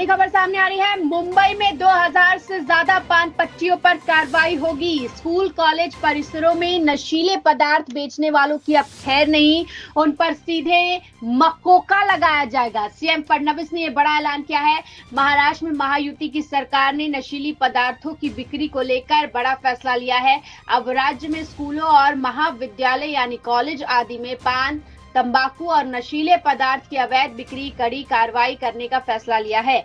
बड़ी खबर सामने आ रही है। मुंबई में 2000 से ज्यादा पान पट्टियों पर कार्रवाई होगी। स्कूल कॉलेज परिसरों में नशीले पदार्थ बेचने वालों की अब खैर नहीं, उन पर सीधे मकोका लगाया जाएगा। सीएम फडणवीस ने यह बड़ा ऐलान किया है। महाराष्ट्र में महायुति की सरकार ने नशीली पदार्थों की बिक्री को लेकर बड़ा फैसला लिया है। अब राज्य में स्कूलों और महाविद्यालय यानी कॉलेज आदि में पान, तंबाकू और नशीले पदार्थ की अवैध बिक्री कड़ी कार्रवाई करने का फैसला लिया है।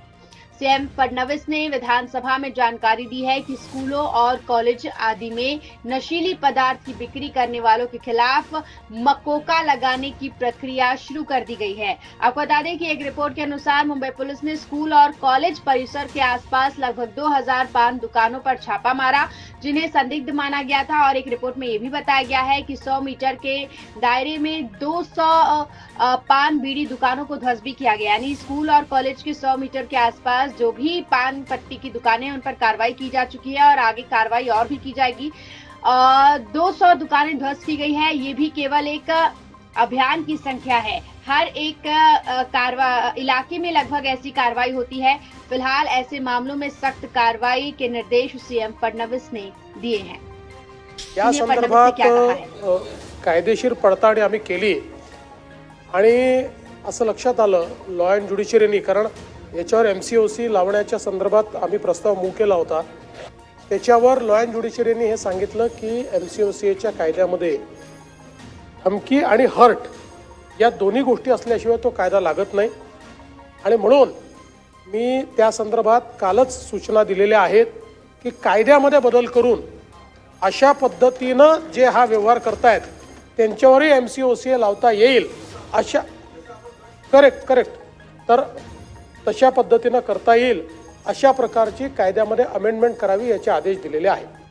सीएम फडणवीस ने विधानसभा में जानकारी दी है कि स्कूलों और कॉलेज आदि में नशीली पदार्थ की बिक्री करने वालों के खिलाफ मकोका लगाने की प्रक्रिया शुरू कर दी गई है। आपको बता दें कि एक रिपोर्ट के अनुसार मुंबई पुलिस ने स्कूल और कॉलेज परिसर के आसपास लगभग 2000 पान दुकानों पर छापा मारा, जिन्हें संदिग्ध माना गया था। और एक रिपोर्ट में यह भी बताया गया है कि 100 मीटर के दायरे में 200 पान बीड़ी दुकानों को ध्वस्त भी किया गया। यानी स्कूल और कॉलेज के 100 मीटर के आसपास जो भी पान पट्टी की दुकानें, उन पर कार्रवाई की जा चुकी है और आगे कार्रवाई और भी की जाएगी। 200 दुकानें ध्वस्त की गई है। ये भी केवल एक अभियान की संख्या है। हर एक इलाके में लगभग ऐसी कार्रवाई होती है। फिलहाल ऐसे मामलों में सख्त कार्रवाई के निर्देश सीएम फडणवीस ने दिए हैं। या संदर्भात कायदेशीर पडताळणी आम्ही केली आणि असं लक्षात आलं लॉ अँड ज्युडिशियरीनी, कारण याच्यावर MCOC लावण्याच्या संदर्भात आम्ही प्रस्ताव मूव केला होता। त्याच्यावर लॉ अँड ज्युडिशियरीने हे सांगितलं की MCOCच्या कायद्यामध्ये धमकी आणि हर्ट या दोन्ही गोष्टी असल्याशिवाय तो कायदा लागत नाही। आणि म्हणून मी त्या संदर्भात कालच सूचना दिलेल्या आहेत की कायद्यामध्ये बदल करून अशा पद्धतीनं जे हा व्यवहार करतायत त्यांच्यावरही MCOC लावता येईल। अशा करेक्ट तर तशा पद्धतीनं करता येईल अशा प्रकारची कायद्यामध्ये अमेंडमेंट करावी याचे आदेश दिलेले आहेत।